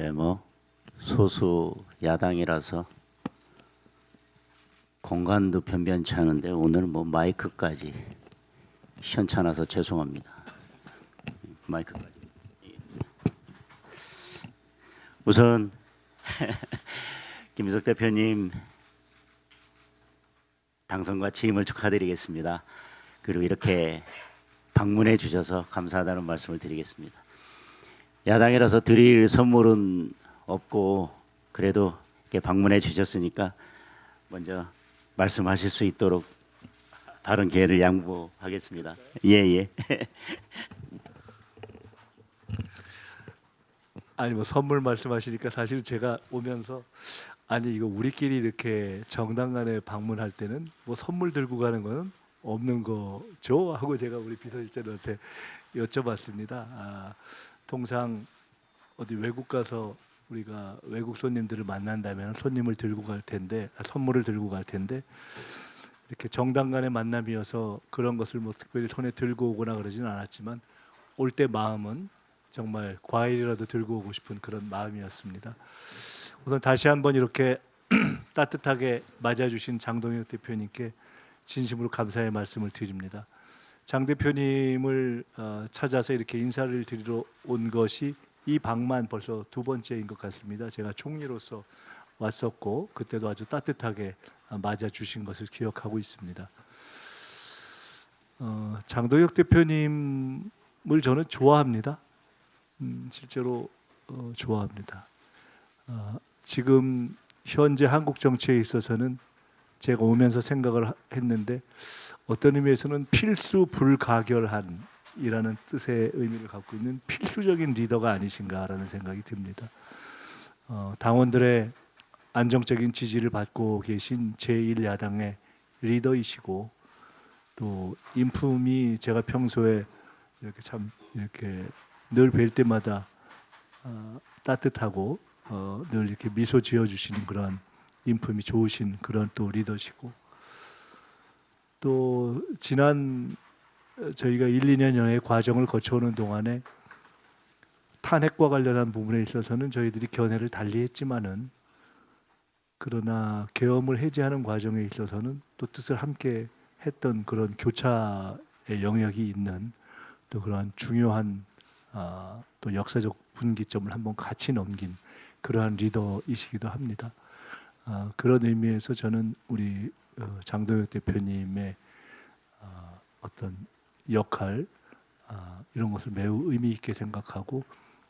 네, 뭐 소수 야당이라서 공간도 변변치 않은데 오늘 뭐 마이크까지 시원찮아서 죄송합니다. 마이크까지. 우선 김희석 대표님 당선과 취임을 축하드리겠습니다. 그리고 이렇게 방문해 주셔서 감사하다는 말씀을 드리겠습니다. 야당이라서 드릴 선물은 없고 그래도 이렇게 방문해 주셨으니까 먼저 말씀하실 수 있도록 다른 기회를 양보하겠습니다. 예. 아니 뭐 선물 말씀하시니까 사실 제가 오면서 아니 이거 우리끼리 이렇게 정당 간에 방문할 때는 뭐 선물 들고 가는 거는 없는 거죠 하고 제가 우리 비서실장한테 여쭤봤습니다. 통상 어디 외국 가서 우리가 외국 손님들을 만난다면 손님을 들고 갈 텐데 선물을 들고 갈 텐데 이렇게 정당 간의 만남이어서 그런 것을 뭐 특별히 손에 들고 오거나 그러지는 않았지만 올 때 마음은 정말 과일이라도 들고 오고 싶은 그런 마음이었습니다. 우선 다시 한번 이렇게 따뜻하게 맞아주신 장동혁 대표님께 진심으로 감사의 말씀을 드립니다. 장 대표님을 찾아서 이렇게 인사를 드리러 온 것이 이 방만 벌써 두 번째인 것 같습니다. 제가 총리로서 왔었고 그때도 아주 따뜻하게 맞아주신 것을 기억하고 있습니다. 장동혁 대표님을 저는 좋아합니다. 실제로 좋아합니다. 지금 현재 한국 정치에 있어서는 제가 오면서 생각을 했는데 어떤 의미에서는 필수 불가결한이라는 뜻의 의미를 갖고 있는 필수적인 리더가 아니신가라는 생각이 듭니다. 당원들의 안정적인 지지를 받고 계신 제1야당의 리더이시고 또 인품이 제가 평소에 이렇게 참 이렇게 늘 뵐 때마다 따뜻하고 늘 이렇게 미소 지어주시는 그런 인품이 좋으신 그런 또 리더시고 또 지난 저희가 1, 2년여의 과정을 거쳐오는 동안에 탄핵과 관련한 부분에 있어서는 저희들이 견해를 달리했지만은 그러나 계엄을 해제하는 과정에 있어서는 또 뜻을 함께 했던 그런 교차의 영역이 있는 또 그러한 중요한 또 역사적 분기점을 한번 같이 넘긴 그러한 리더이시기도 합니다. 그런 의미에서 저는 우리 장동혁 대표님의 어떤 역할 이런 것을 매우 의미 있게 생각하고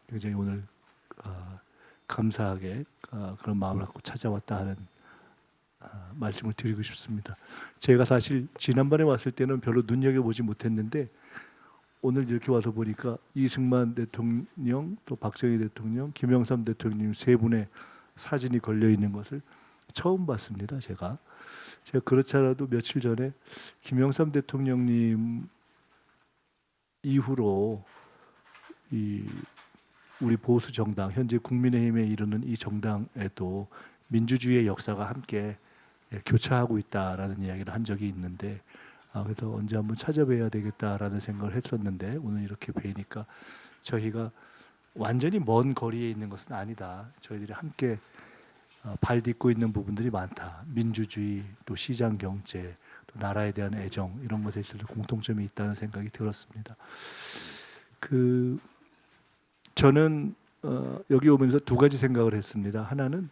굉장히 오늘 감사하게 그런 마음을 갖고 찾아왔다 하는 말씀을 드리고 싶습니다. 제가 사실 지난번에 왔을 때는 별로 눈여겨보지 못했는데 오늘 이렇게 와서 보니까 이승만 대통령, 또 박정희 대통령, 김영삼 대통령 세 분의 사진이 걸려 있는 것을 처음 봤습니다. 제가 그렇지 않아도 며칠 전에 김영삼 대통령님 이후로 이 우리 보수 정당 현재 국민의힘에 이르는 이 정당에도 민주주의의 역사가 함께 교차하고 있다라는 이야기를 한 적이 있는데 그래서 언제 한번 찾아뵈야 되겠다라는 생각을 했었는데 오늘 이렇게 뵈니까 저희가 완전히 먼 거리에 있는 것은 아니다. 저희들이 함께 발 딛고 있는 부분들이 많다. 민주주의, 또 시장 경제, 또 나라에 대한 애정 이런 것에 있어서 공통점이 있다는 생각이 들었습니다. 저는 여기 오면서 두 가지 생각을 했습니다. 하나는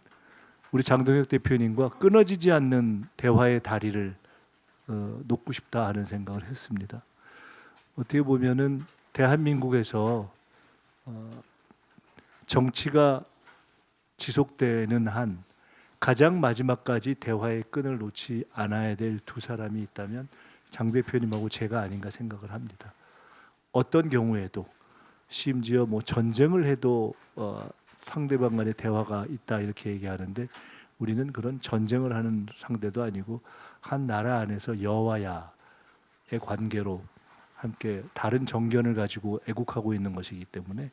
우리 장동혁 대표님과 끊어지지 않는 대화의 다리를 놓고 싶다 하는 생각을 했습니다. 어떻게 보면은 대한민국에서 정치가 지속되는 한 가장 마지막까지 대화의 끈을 놓지 않아야 될 두 사람이 있다면 장 대표님하고 제가 아닌가 생각을 합니다. 어떤 경우에도 심지어 뭐 전쟁을 해도 상대방 간의 대화가 있다 이렇게 얘기하는데 우리는 그런 전쟁을 하는 상대도 아니고 한 나라 안에서 여와 야의 관계로 함께 다른 정견을 가지고 애국하고 있는 것이기 때문에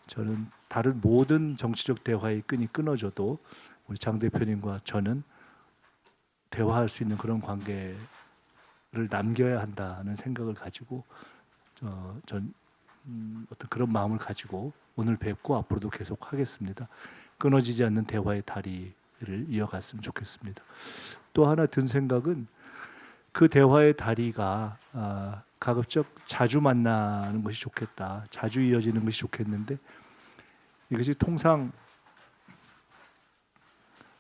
저는 다른 모든 정치적 대화의 끈이 끊어져도 우리 장 대표님과 저는 대화할 수 있는 그런 관계를 남겨야 한다는 생각을 가지고 전 어떤 그런 마음을 가지고 오늘 뵙고 앞으로도 계속 하겠습니다. 끊어지지 않는 대화의 다리를 이어갔으면 좋겠습니다. 또 하나 든 생각은 그 대화의 다리가 가급적 자주 만나는 것이 좋겠다. 자주 이어지는 것이 좋겠는데 이것이 통상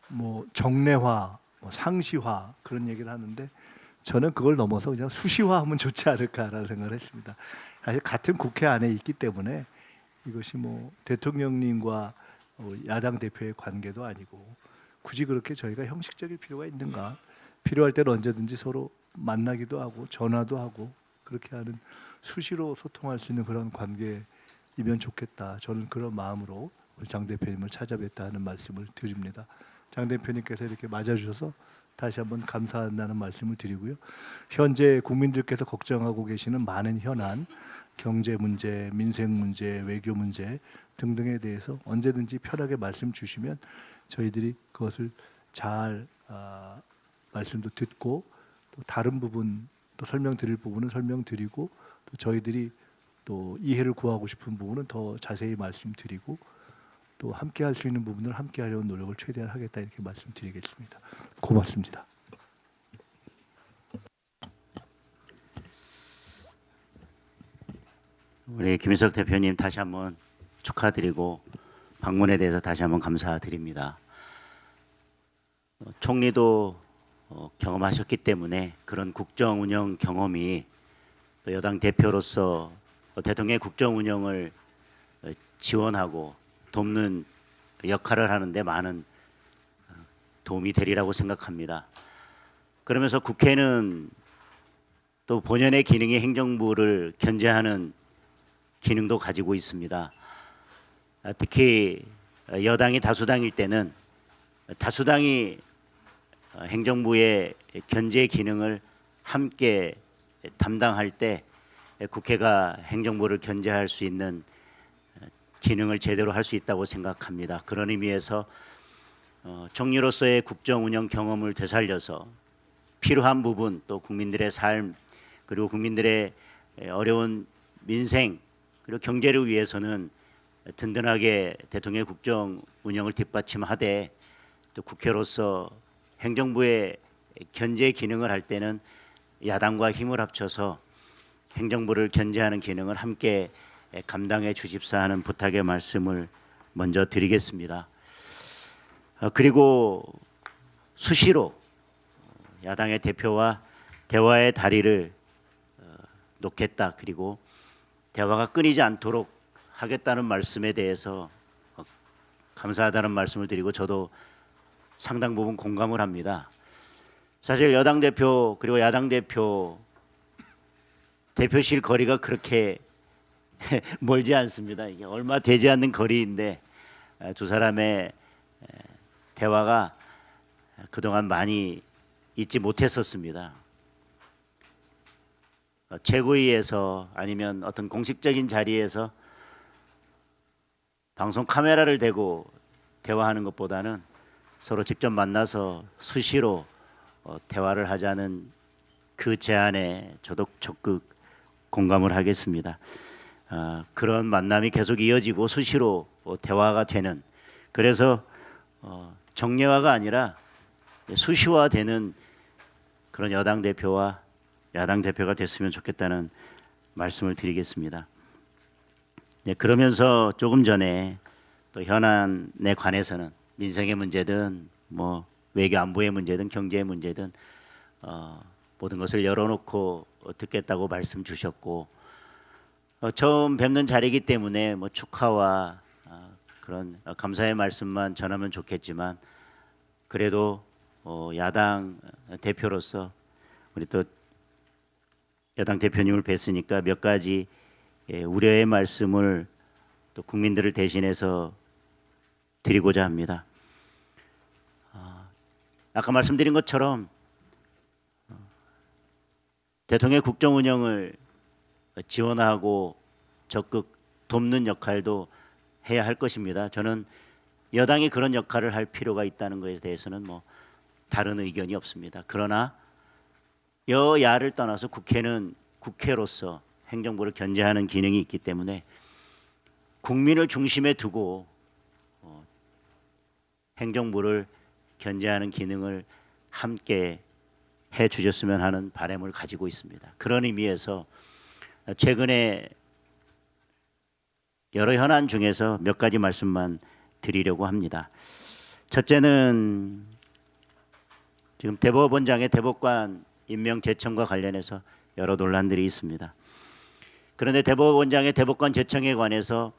뭐 정례화, 뭐 상시화 그런 얘기를 하는데 저는 그걸 넘어서 그냥 수시화하면 좋지 않을까라는 생각을 했습니다. 사실 같은 국회 안에 있기 때문에 이것이 뭐 대통령님과 야당 대표의 관계도 아니고 굳이 그렇게 저희가 형식적일 필요가 있는가? 필요할 때는 언제든지 서로 만나기도 하고 전화도 하고 그렇게 하는 수시로 소통할 수 있는 그런 관계이면 좋겠다. 저는 그런 마음으로 우리 장 대표님을 찾아뵙다는 말씀을 드립니다. 장 대표님께서 이렇게 맞아주셔서 다시 한번 감사한다는 말씀을 드리고요. 현재 국민들께서 걱정하고 계시는 많은 현안, 경제 문제, 민생 문제, 외교 문제 등등에 대해서 언제든지 편하게 말씀 주시면 저희들이 그것을 잘 말씀도 듣고 또 다른 부분 또 설명드릴 부분은 설명드리고 또 저희들이 또 이해를 구하고 싶은 부분은 더 자세히 말씀드리고 또 함께 할 수 있는 부분을 함께 하려는 노력을 최대한 하겠다 이렇게 말씀드리겠습니다. 고맙습니다. 우리 김인석 대표님 다시 한번 축하드리고 방문에 대해서 다시 한번 감사드립니다. 총리도 경험하셨기 때문에 그런 국정 운영 경험이 또 여당 대표로서 대통령의 국정 운영을 지원하고 돕는 역할을 하는데 많은 도움이 되리라고 생각합니다. 그러면서 국회는 또 본연의 기능이 행정부를 견제하는 기능도 가지고 있습니다. 특히 여당이 다수당일 때는 다수당이 행정부의 견제 기능을 함께 담당할 때 국회가 행정부를 견제할 수 있는 기능을 제대로 할 수 있다고 생각합니다. 그런 의미에서 총리로서의 국정 운영 경험을 되살려서 필요한 부분 또 국민들의 삶 그리고 국민들의 어려운 민생 그리고 경제를 위해서는 든든하게 대통령의 국정 운영을 뒷받침하되 또 국회로서 행정부의 견제 기능을 할 때는 야당과 힘을 합쳐서 행정부를 견제하는 기능을 함께 감당해 주십사 하는 부탁의 말씀을 먼저 드리겠습니다. 그리고 수시로 야당의 대표와 대화의 다리를 놓겠다. 그리고 대화가 끊이지 않도록 하겠다는 말씀에 대해서 감사하다는 말씀을 드리고 저도 상당 부분 공감을 합니다. 사실 여당 대표 그리고 야당 대표 대표실 거리가 그렇게 멀지 않습니다. 이게 얼마 되지 않는 거리인데 두 사람의 대화가 그동안 많이 있지 못했었습니다. 최고위에서 아니면 어떤 공식적인 자리에서 방송 카메라를 대고 대화하는 것보다는 서로 직접 만나서 수시로 대화를 하자는 그 제안에 저도 적극 공감을 하겠습니다. 그런 만남이 계속 이어지고 수시로 대화가 되는 그래서 정례화가 아니라 수시화되는 그런 여당 대표와 야당 대표가 됐으면 좋겠다는 말씀을 드리겠습니다. 네, 그러면서 조금 전에 또 현안에 관해서는 민생의 문제든 뭐 외교 안보의 문제든 경제의 문제든 모든 것을 열어놓고 듣겠다고 말씀 주셨고 처음 뵙는 자리이기 때문에 뭐 축하와 그런 감사의 말씀만 전하면 좋겠지만 그래도 야당 대표로서 우리 또 여당 대표님을 뵀으니까 몇 가지 우려의 말씀을 또 국민들을 대신해서 드리고자 합니다. 아까 말씀드린 것처럼 대통령의 국정 운영을 지원하고 적극 돕는 역할도 해야 할 것입니다. 저는 여당이 그런 역할을 할 필요가 있다는 것에 대해서는 뭐 다른 의견이 없습니다. 그러나 여야를 떠나서 국회는 국회로서 행정부를 견제하는 기능이 있기 때문에 국민을 중심에 두고 행정부를 견제하는 기능을 함께 해 주셨으면 하는 바람을 가지고 있습니다. 그런 의미에서 최근에 여러 현안 중에서 몇 가지 말씀만 드리려고 합니다. 첫째는 지금 대법원장의 대법관 임명 제청과 관련해서 여러 논란들이 있습니다. 그런데 대법원장의 대법관 제청에 관해서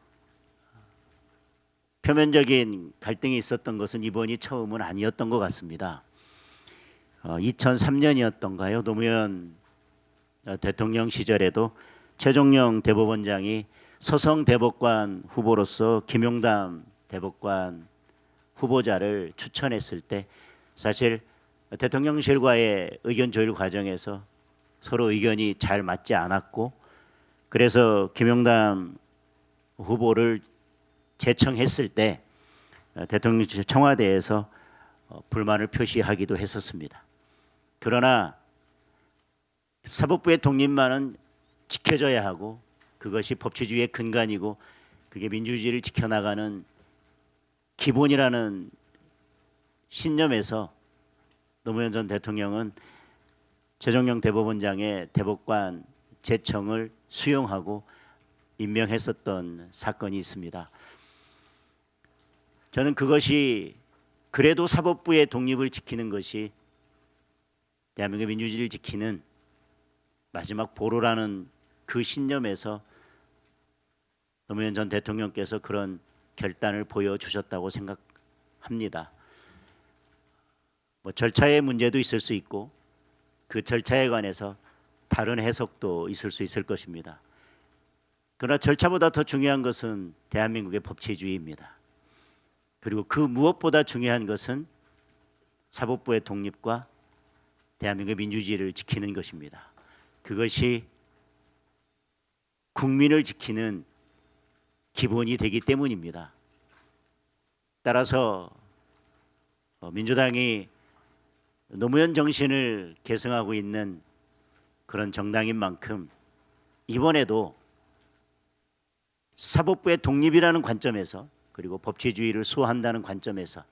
표면적인 갈등이 있었던 것은 이번이 처음은 아니었던 것 같습니다. 2003년이었던가요? 노무현 대통령 시절에도 최종령 대법원장이 서성 대법관 후보로서 김용담 대법관 후보자를 추천했을 때 사실 대통령실과의 의견 조율 과정에서 서로 의견이 잘 맞지 않았고 그래서 김용담 후보를 제청했을 때 대통령실 청와대에서 불만을 표시하기도 했었습니다. 그러나 사법부의 독립만은 지켜져야 하고 그것이 법치주의의 근간이고 그게 민주주의를 지켜나가는 기본이라는 신념에서 노무현 전 대통령은 최종령 대법원장의 대법관 제청을 수용하고 임명했었던 사건이 있습니다. 저는 그것이 그래도 사법부의 독립을 지키는 것이 대한민국 민주주의를 지키는 마지막 보루라는 그 신념에서 노무현 전 대통령께서 그런 결단을 보여주셨다고 생각합니다. 뭐 절차의 문제도 있을 수 있고 그 절차에 관해서 다른 해석도 있을 수 있을 것입니다. 그러나 절차보다 더 중요한 것은 대한민국의 법치주의입니다. 그리고 그 무엇보다 중요한 것은 사법부의 독립과 대한민국의 민주주의를 지키는 것입니다. 그것이 국민을 지키는 기본이 되기 때문입니다. 따라서 민주당이 노무현 정신을 계승하고 있는 그런 정당인 만큼 이번에도 사법부의 독립이라는 관점에서 그리고 법치주의를 수호한다는 관점에서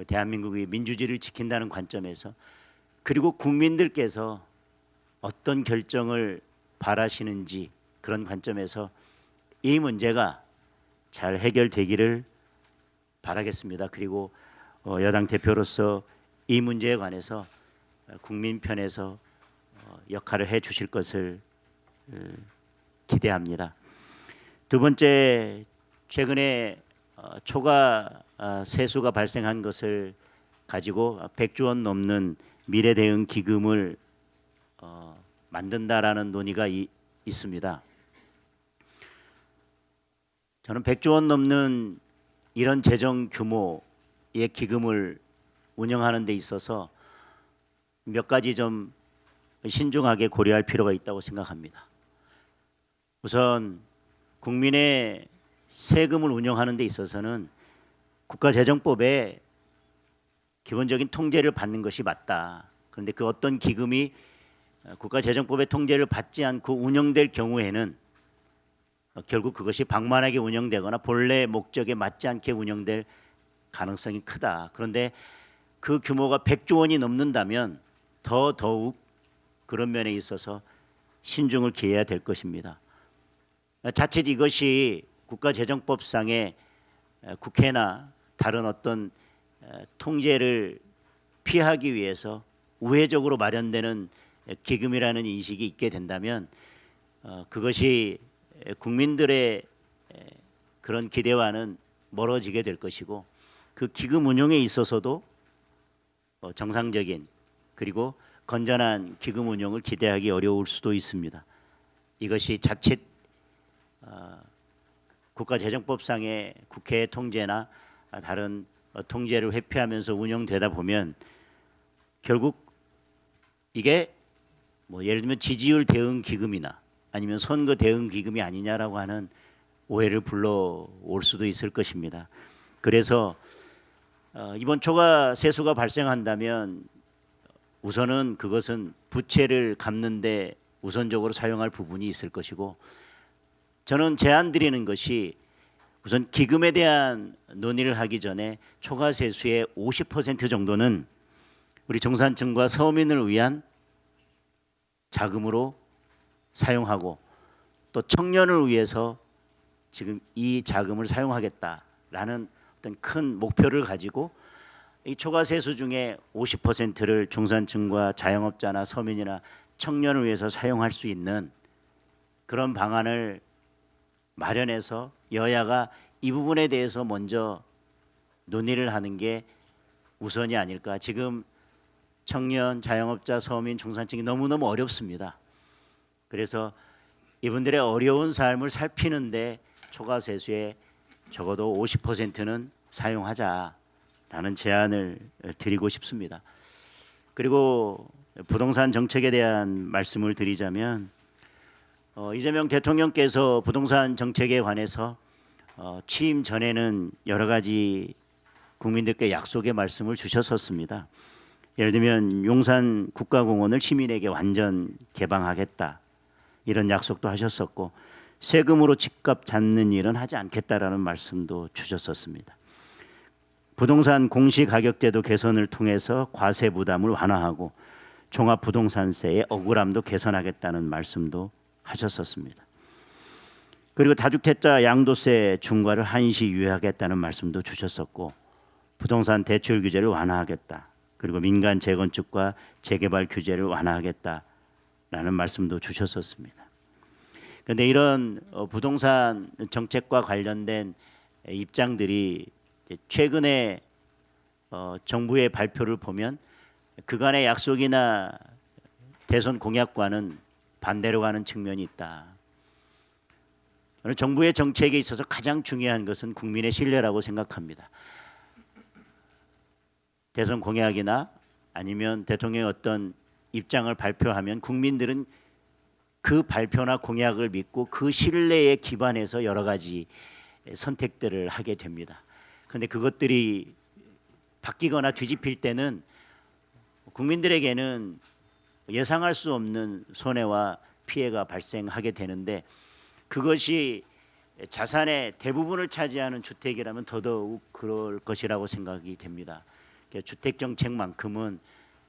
대한민국의 민주주의를 지킨다는 관점에서 그리고 국민들께서 어떤 결정을 바라시는지 그런 관점에서 이 문제가 잘 해결되기를 바라겠습니다. 그리고 여당 대표로서 이 문제에 관해서 국민 편에서 역할을 해 주실 것을 기대합니다. 두 번째, 최근에 초과 세수가 발생한 것을 가지고 100조 원 넘는 미래대응 기금을 만든다라는 논의가 있습니다. 저는 100조 원 넘는 이런 재정 규모의 기금을 운영하는 데 있어서 몇 가지 좀 신중하게 고려할 필요가 있다고 생각합니다. 우선 국민의 세금을 운영하는 데 있어서는 국가재정법에 기본적인 통제를 받는 것이 맞다. 그런데 그 어떤 기금이 국가재정법의 통제를 받지 않고 운영될 경우에는 결국 그것이 방만하게 운영되거나 본래 목적에 맞지 않게 운영될 가능성이 크다. 그런데 그 규모가 100조 원이 넘는다면 더욱 그런 면에 있어서 신중을 기해야 될 것입니다. 자칫 이것이 국가재정법상의 국회나 다른 어떤 통제를 피하기 위해서 우회적으로 마련되는 기금이라는 인식이 있게 된다면 그것이 국민들의 그런 기대와는 멀어지게 될 것이고 그 기금 운용에 있어서도 정상적인 그리고 건전한 기금 운용을 기대하기 어려울 수도 있습니다. 이것이 자칫 국가재정법상의 국회의 통제나 다른 통제를 회피하면서 운영되다 보면 결국 이게 뭐 예를 들면 지지율 대응 기금이나 아니면 선거 대응 기금이 아니냐라고 하는 오해를 불러올 수도 있을 것입니다. 그래서 이번 초과 세수가 발생한다면 우선은 그것은 부채를 갚는 데 우선적으로 사용할 부분이 있을 것이고 저는 제안 드리는 것이 우선 기금에 대한 논의를 하기 전에 초과 세수의 50% 정도는 우리 중산층과 서민을 위한 자금으로 사용하고 또 청년을 위해서 지금 이 자금을 사용하겠다라는 어떤 큰 목표를 가지고 이 초과 세수 중에 50%를 중산층과 자영업자나 서민이나 청년을 위해서 사용할 수 있는 그런 방안을 마련해서 여야가 이 부분에 대해서 먼저 논의를 하는 게 우선이 아닐까. 지금 청년, 자영업자, 서민, 중산층이 너무너무 어렵습니다. 그래서 이분들의 어려운 삶을 살피는데 초과세수의 적어도 50%는 사용하자라는 제안을 드리고 싶습니다. 그리고 부동산 정책에 대한 말씀을 드리자면 이재명 대통령께서 부동산 정책에 관해서 취임 전에는 여러 가지 국민들께 약속의 말씀을 주셨었습니다. 예를 들면 용산 국가공원을 시민에게 완전 개방하겠다 이런 약속도 하셨었고 세금으로 집값 잡는 일은 하지 않겠다라는 말씀도 주셨었습니다. 부동산 공시가격제도 개선을 통해서 과세 부담을 완화하고 종합부동산세의 억울함도 개선하겠다는 말씀도 하셨었습니다. 그리고 다주택자 양도세 중과를 한시 유예하겠다는 말씀도 주셨었고 부동산 대출 규제를 완화하겠다. 그리고 민간 재건축과 재개발 규제를 완화하겠다라는 말씀도 주셨었습니다. 그런데 이런 부동산 정책과 관련된 입장들이 최근에 정부의 발표를 보면 그간의 약속이나 대선 공약과는 반대로 가는 측면이 있다. 저는 정부의 정책에 있어서 가장 중요한 것은 국민의 신뢰라고 생각합니다. 대선 공약이나 아니면 대통령의 어떤 입장을 발표하면 국민들은 그 발표나 공약을 믿고 그 신뢰에 기반해서 여러 가지 선택들을 하게 됩니다. 그런데 그것들이 바뀌거나 뒤집힐 때는 국민들에게는 예상할 수 없는 손해와 피해가 발생하게 되는데 그것이 자산의 대부분을 차지하는 주택이라면 더더욱 그럴 것이라고 생각이 됩니다. 주택 정책만큼은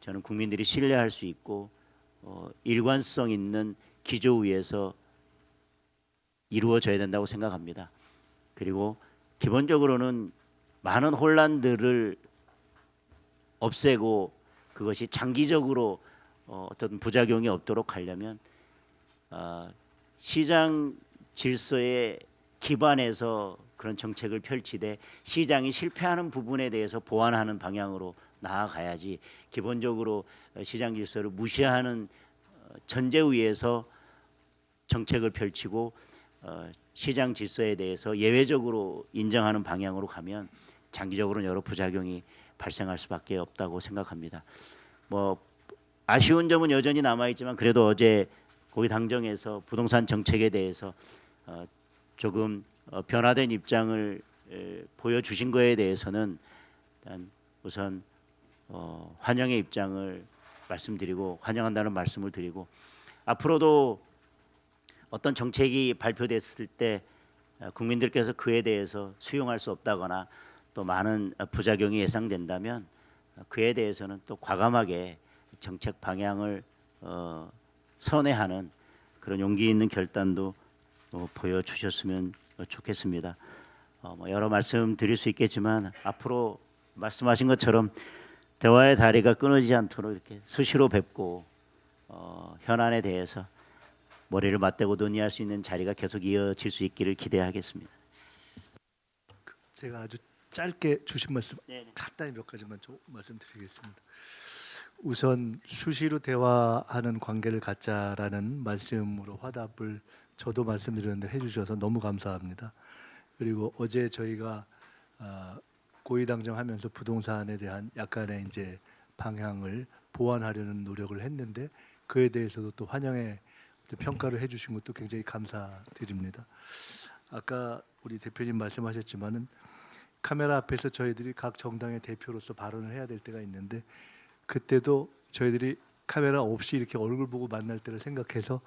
저는 국민들이 신뢰할 수 있고 일관성 있는 기조 위에서 이루어져야 된다고 생각합니다. 그리고 기본적으로는 많은 혼란들을 없애고 그것이 장기적으로 어떤 부작용이 없도록 하려면 시장 질서에 기반해서 그런 정책을 펼치되 시장이 실패하는 부분에 대해서 보완하는 방향으로 나아가야지 기본적으로 시장 질서를 무시하는 전제 위에서 정책을 펼치고 시장 질서에 대해서 예외적으로 인정하는 방향으로 가면 장기적으로는 여러 부작용이 발생할 수밖에 없다고 생각합니다. 뭐 아쉬운 점은 여전히 남아 있지만 그래도 어제 고위 당정에서 부동산 정책에 대해서 조금 변화된 입장을 보여주신 거에 대해서는 일단 우선 환영의 입장을 말씀드리고 환영한다는 말씀을 드리고 앞으로도 어떤 정책이 발표됐을 때 국민들께서 그에 대해서 수용할 수 없다거나 또 많은 부작용이 예상된다면 그에 대해서는 또 과감하게 정책 방향을 선회하는 그런 용기 있는 결단도 보여주셨으면 좋겠습니다. 여러 말씀 드릴 수 있겠지만 앞으로 말씀하신 것처럼 대화의 다리가 끊어지지 않도록 이렇게 수시로 뵙고 현안에 대해서 머리를 맞대고 논의할 수 있는 자리가 계속 이어질 수 있기를 기대하겠습니다. 제가 아주 짧게 주신 말씀 네네. 간단히 몇 가지만 좀 말씀드리겠습니다. 우선 수시로 대화하는 관계를 갖자라는 말씀으로 화답을 저도 말씀드렸는데 해주셔서 너무 감사합니다. 그리고 어제 저희가 고위당정하면서 부동산에 대한 약간의 이제 방향을 보완하려는 노력을 했는데 그에 대해서도 또 환영의 평가를 해주신 것도 굉장히 감사드립니다. 아까 우리 대표님 말씀하셨지만은 카메라 앞에서 저희들이 각 정당의 대표로서 발언을 해야 될 때가 있는데 그때도 저희들이 카메라 없이 이렇게 얼굴 보고 만날 때를 생각해서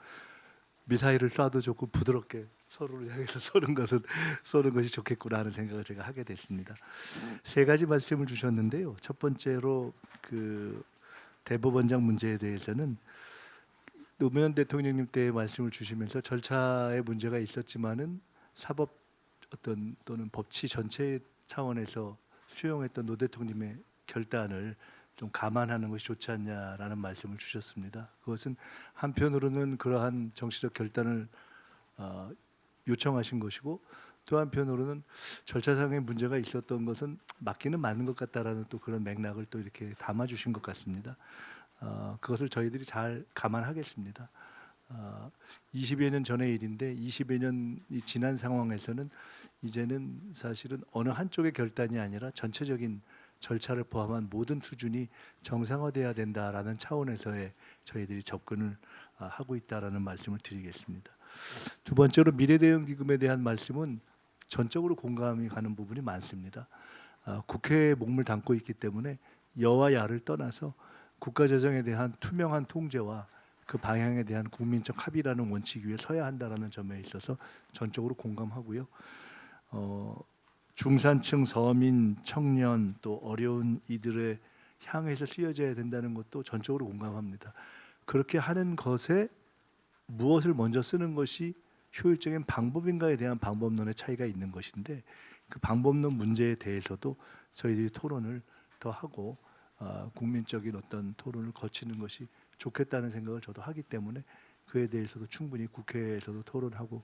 미사일을 쏴도 좋고 부드럽게 서로를 향해서 쏘는 것이 좋겠구나 하는 생각을 제가 하게 됐습니다. 세 가지 말씀을 주셨는데요. 첫 번째로 그 대법원장 문제에 대해서는 노무현 대통령님 때 말씀을 주시면서 절차에 문제가 있었지만은 사법 어떤 또는 법치 전체 차원에서 수용했던 노 대통령의 결단을 좀 감안하는 것이 좋지 않냐라는 말씀을 주셨습니다. 그것은 한편으로는 그러한 정치적 결단을 요청하신 것이고 또 한편으로는 절차상의 문제가 있었던 것은 맞기는 맞는 것 같다라는 또 그런 맥락을 또 이렇게 담아주신 것 같습니다. 그것을 저희들이 잘 감안하겠습니다. 20여 년 전의 일인데 20여 년이 지난 상황에서는 이제는 사실은 어느 한쪽의 결단이 아니라 전체적인 절차를 포함한 모든 수준이 정상화돼야 된다라는 차원에서의 저희들이 접근을 하고 있다라는 말씀을 드리겠습니다. 두 번째로 미래대응기금에 대한 말씀은 전적으로 공감이 가는 부분이 많습니다. 국회에 몸을 담고 있기 때문에 여와 야를 떠나서 국가재정에 대한 투명한 통제와 그 방향에 대한 국민적 합의라는 원칙 위에 서야 한다라는 점에 있어서 전적으로 공감하고요. 중산층, 서민, 청년 또 어려운 이들의 향해서 쓰여져야 된다는 것도 전적으로 공감합니다. 그렇게 하는 것에 무엇을 먼저 쓰는 것이 효율적인 방법인가에 대한 방법론의 차이가 있는 것인데 그 방법론 문제에 대해서도 저희들이 토론을 더 하고 국민적인 어떤 토론을 거치는 것이 좋겠다는 생각을 저도 하기 때문에 그에 대해서도 충분히 국회에서도 토론하고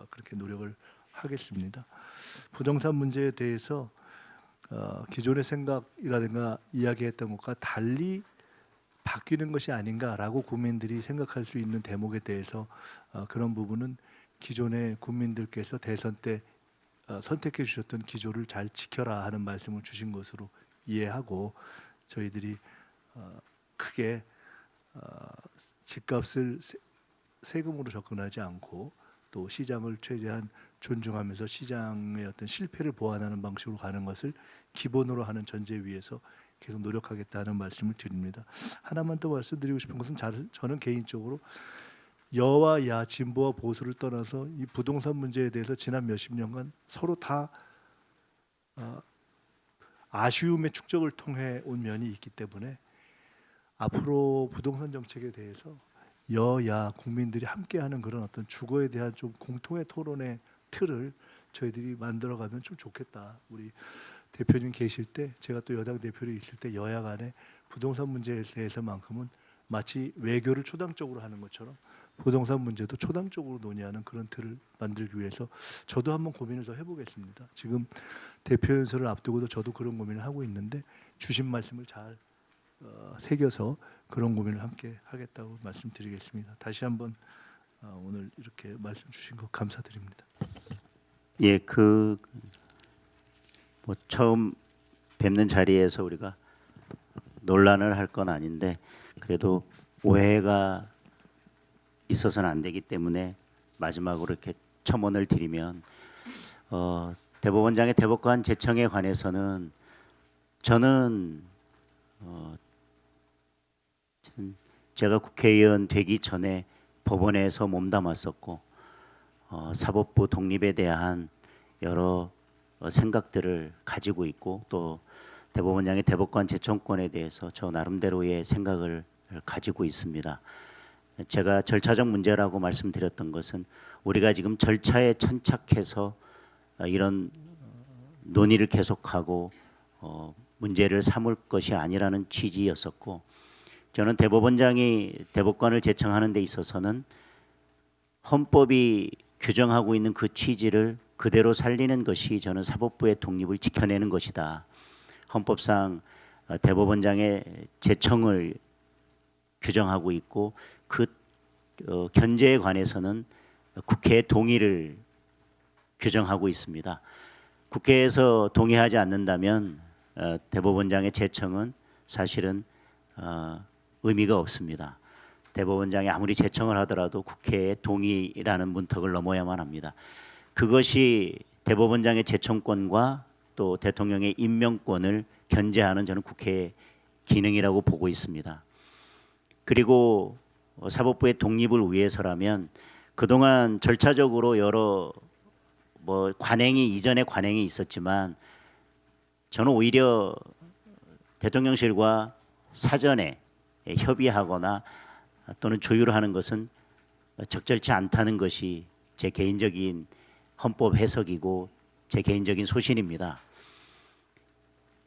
그렇게 노력을 하겠습니다. 부동산 문제에 대해서 기존의 생각이라든가 이야기했던 것과 달리 바뀌는 것이 아닌가라고 국민들이 생각할 수 있는 대목에 대해서 그런 부분은 기존의 국민들께서 대선 때 선택해 주셨던 기조를 잘 지켜라 하는 말씀을 주신 것으로 이해하고 저희들이 크게 집값을 세금으로 접근하지 않고 또 시장을 최대한 존중하면서 시장의 어떤 실패를 보완하는 방식으로 가는 것을 기본으로 하는 전제 위에서 계속 노력하겠다는 말씀을 드립니다. 하나만 더 말씀드리고 싶은 것은 저는 개인적으로 여와 야, 진보와 보수를 떠나서 이 부동산 문제에 대해서 지난 몇십 년간 서로 다 아쉬움의 축적을 통해 온 면이 있기 때문에 앞으로 부동산 정책에 대해서 여야 국민들이 함께하는 그런 어떤 주거에 대한 좀 공통의 토론의 틀을 저희들이 만들어가면 좀 좋겠다. 우리 대표님 계실 때 제가 또 여당 대표로 있을 때 여야 간에 부동산 문제에 대해서만큼은 마치 외교를 초당적으로 하는 것처럼 부동산 문제도 초당적으로 논의하는 그런 틀을 만들기 위해서 저도 한번 고민을 더 해보겠습니다. 지금 대표 연설을 앞두고도 저도 그런 고민을 하고 있는데 주신 말씀을 잘 새겨서 그런 고민을 함께 하겠다고 말씀드리겠습니다. 다시 한번 오늘 이렇게 말씀 주신 것 감사드립니다. 예, 뭐 처음 뵙는 자리에서 우리가 논란을 할 건 아닌데 그래도 오해가 있어서는 안 되기 때문에 마지막으로 이렇게 첨언을 드리면 대법원장의 대법관 제청에 관해서는 저는 제가 국회의원 되기 전에 법원에서 몸담았었고 사법부 독립에 대한 여러 생각들을 가지고 있고 또 대법원장의 대법관 제청권에 대해서 저 나름대로의 생각을 가지고 있습니다. 제가 절차적 문제라고 말씀드렸던 것은 우리가 지금 절차에 천착해서 이런 논의를 계속하고 문제를 삼을 것이 아니라는 취지였었고 저는 대법원장이 대법관을 제청하는 데 있어서는 헌법이 규정하고 있는 그 취지를 그대로 살리는 것이 저는 사법부의 독립을 지켜내는 것이다. 헌법상 대법원장의 제청을 규정하고 있고 그 견제에 관해서는 국회의 동의를 규정하고 있습니다. 국회에서 동의하지 않는다면 대법원장의 제청은 사실은 의미가 없습니다. 대법원장이 아무리 제청을 하더라도 국회의 동의라는 문턱을 넘어야만 합니다. 그것이 대법원장의 제청권과 또 대통령의 임명권을 견제하는 저는 국회의 기능이라고 보고 있습니다. 그리고 사법부의 독립을 위해서라면 그동안 절차적으로 여러 뭐 관행이 이전에 관행이 있었지만 저는 오히려 대통령실과 사전에 협의하거나 또는 조율하는 것은 적절치 않다는 것이 제 개인적인 헌법 해석이고 제 개인적인 소신입니다.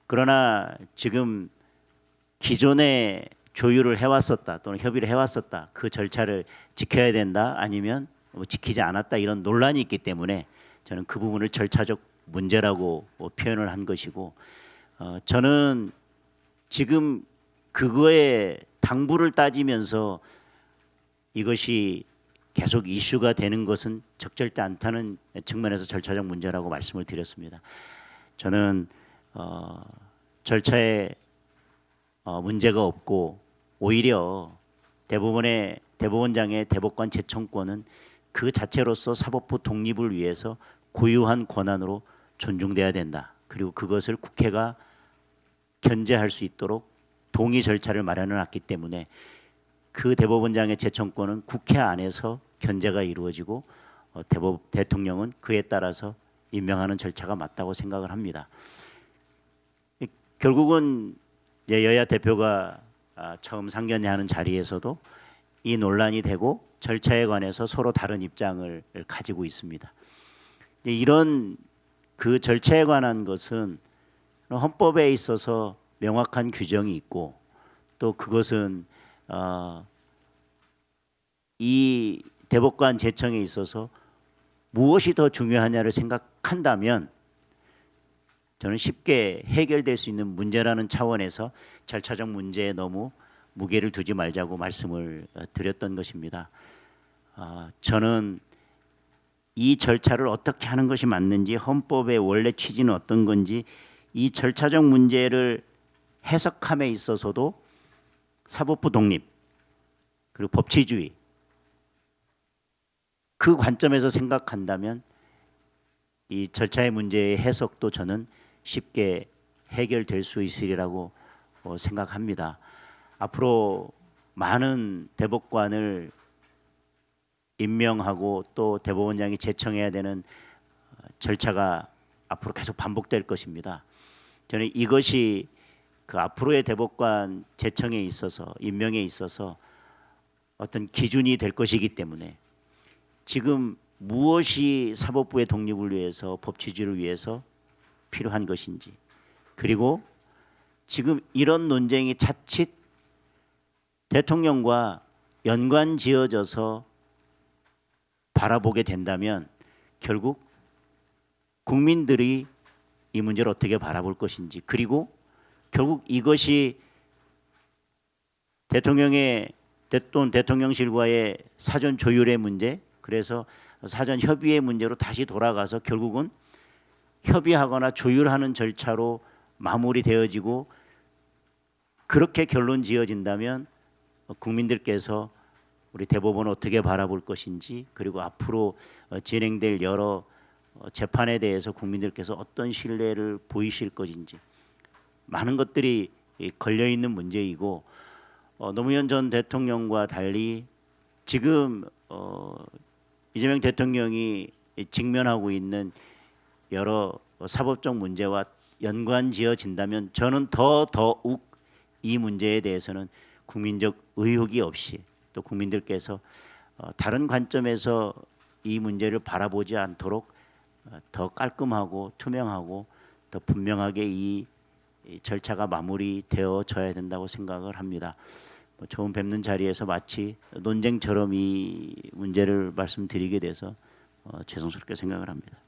그러나 지금 기존에 조율을 해왔었다 또는 협의를 해왔었다 그 절차를 지켜야 된다 아니면 뭐 지키지 않았다 이런 논란이 있기 때문에 저는 그 부분을 절차적 문제라고 표현을 한 것이고 저는 지금 그거에 당부를 따지면서 이것이 계속 이슈가 되는 것은 적절치 않다는 측면에서 절차적 문제라고 말씀을 드렸습니다. 저는 절차에 문제가 없고 오히려 대법원장의 대법관 재청권은 그 자체로서 사법부 독립을 위해서 고유한 권한으로 존중돼야 된다. 그리고 그것을 국회가 견제할 수 있도록 동의 절차를 마련해 놨기 때문에 그 대법원장의 재청권은 국회 안에서 견제가 이루어지고 대통령은 그에 따라서 임명하는 절차가 맞다고 생각을 합니다. 결국은 여야 대표가 처음 상견례하는 자리에서도 이 논란이 되고 절차에 관해서 서로 다른 입장을 가지고 있습니다. 이런 그 절차에 관한 것은 헌법에 있어서 명확한 규정이 있고 또 그것은 이 대법관 재청에 있어서 무엇이 더 중요하냐를 생각한다면 저는 쉽게 해결될 수 있는 문제라는 차원에서 절차적 문제에 너무 무게를 두지 말자고 말씀을 드렸던 것입니다. 저는 이 절차를 어떻게 하는 것이 맞는지 헌법의 원래 취지는 어떤 건지 이 절차적 문제를 해석함에 있어서도 사법부 독립 그리고 법치주의 그 관점에서 생각한다면 이 절차의 문제의 해석도 저는 쉽게 해결될 수 있으리라고 생각합니다. 앞으로 많은 대법관을 임명하고 또 대법원장이 제청해야 되는 절차가 앞으로 계속 반복될 것입니다. 저는 이것이 그 앞으로의 대법관 제청에 있어서 임명에 있어서 어떤 기준이 될 것이기 때문에 지금 무엇이 사법부의 독립을 위해서 법치주의를 위해서 필요한 것인지 그리고 지금 이런 논쟁이 자칫 대통령과 연관지어져서 바라보게 된다면 결국 국민들이 이 문제를 어떻게 바라볼 것인지 그리고 결국 이것이 또는 대통령실과의 사전 조율의 문제 그래서 사전 협의의 문제로 다시 돌아가서 결국은 협의하거나 조율하는 절차로 마무리되어지고 그렇게 결론 지어진다면 국민들께서 우리 대법원을 어떻게 바라볼 것인지 그리고 앞으로 진행될 여러 재판에 대해서 국민들께서 어떤 신뢰를 보이실 것인지 많은 것들이 걸려있는 문제이고 노무현 전 대통령과 달리 지금 이재명 대통령이 직면하고 있는 여러 사법적 문제와 연관지어진다면 저는 더욱 이 문제에 대해서는 국민적 의혹이 없이 또 국민들께서 다른 관점에서 이 문제를 바라보지 않도록 더 깔끔하고 투명하고 더 분명하게 이 절차가 마무리되어져야 된다고 생각을 합니다. 처음 뵙는 자리에서 마치 논쟁처럼 이 문제를 말씀드리게 돼서 죄송스럽게 생각을 합니다.